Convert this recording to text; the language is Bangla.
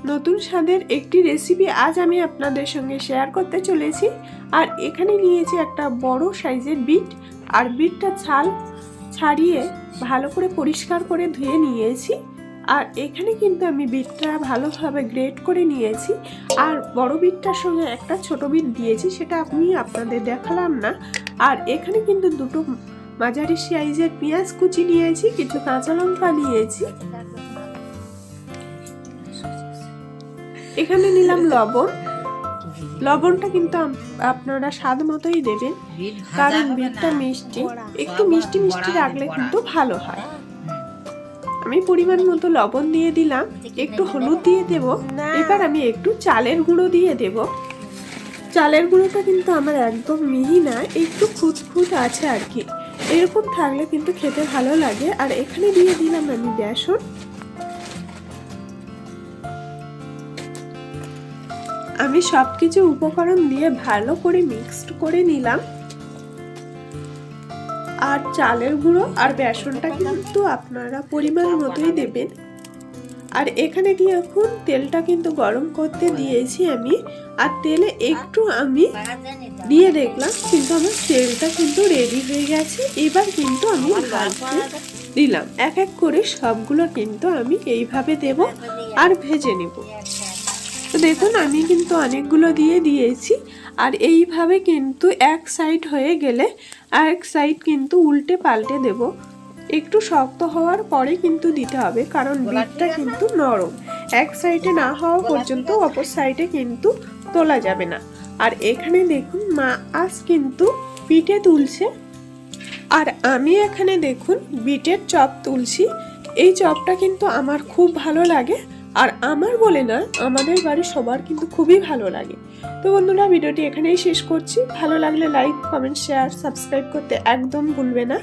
নতুন স্বাদের একটি রেসিপি আজ আমি আপনাদের সঙ্গে শেয়ার করতে চলেছি। আর এখানে নিয়েছি একটা বড় সাইজের বিট, আর বিটটা ছাল ছাড়িয়ে ভালো করে পরিষ্কার করে ধুয়ে নিয়েছি। আর এখানে কিন্তু আমি বিটটা ভালোভাবে গ্রেট করে নিয়েছি। আর বড় বিটটার সঙ্গে একটা ছোট বিট দিয়েছি, সেটা আমি আপনাদের দেখালাম না। আর এখানে কিন্তু দুটো মাঝারি সাইজের পেঁয়াজ কুচি নিয়েছি, কিছু কাঁচা লঙ্কা নিয়েছি। এখানে নিলাম লবণ। লবণটা কিন্তু আপনারা স্বাদ মতোই দেবেন, কারণ বিটটা মিষ্টি, একটু মিষ্টি মিষ্টি রাখলে কিন্তু ভালো হয়। আমি পরিমাণ মতো লবণ দিয়ে দিলাম, একটু হলুদ দিয়ে দেব। এবার আমি একটু চালের গুঁড়ো দিয়ে দেব। চালের গুঁড়োটা কিন্তু আমার একদম মিহি না, একটু খুঁতখুঁত আছে আর কি, এরকম থাকলে কিন্তু খেতে ভালো লাগে। আর এখানে দিয়ে দিলাম আমি বেসন। আমি সবকিছু উপকরণ দিয়ে ভালো করে মিক্সড করে নিলাম। আর চালের গুঁড়ো আর বেসনটা কিন্তু আপনারা পরিমাণ মতোই দেবেন। আর এখানে দিয়ে এখন তেলটা কিন্তু গরম করতে দিয়েছি আমি। আর তেলে একটু আমি দিয়ে দেখলাম, কিন্তু আমার তেলটা কিন্তু রেডি হয়ে গেছে। এবার কিন্তু আমি দিলাম এক এক করে সবগুলো কিন্তু আমি এইভাবে দেব আর ভেজে নেব। তো দেখুন আমি কিন্তু অনেকগুলো দিয়ে দিয়েছি। আর এইভাবে কিন্তু এক সাইড হয়ে গেলে আরেক সাইড কিন্তু উল্টে পাল্টে দেব। একটু শক্ত হওয়ার পরে কিন্তু দিতে হবে, কারণ বিটটা কিন্তু নরম। এক সাইডে না হওয়া পর্যন্ত অপর সাইডে কিন্তু তোলা যাবে না। আর এখানে দেখুন মা আজ কিন্তু পিঠে তুলছে, আর আমি এখানে দেখুন বিটের চপ তুলছি। এই চপটা কিন্তু আমার খুব ভালো লাগে, আর আমার বলে না, আমাদের বাড়ির সবার কিন্তু খুবই ভালো লাগে। তো বন্ধুরা, ভিডিওটি এখানেই শেষ করছি। ভালো লাগলে লাইক, কমেন্ট, শেয়ার, সাবস্ক্রাইব করতে একদম ভুলবে না।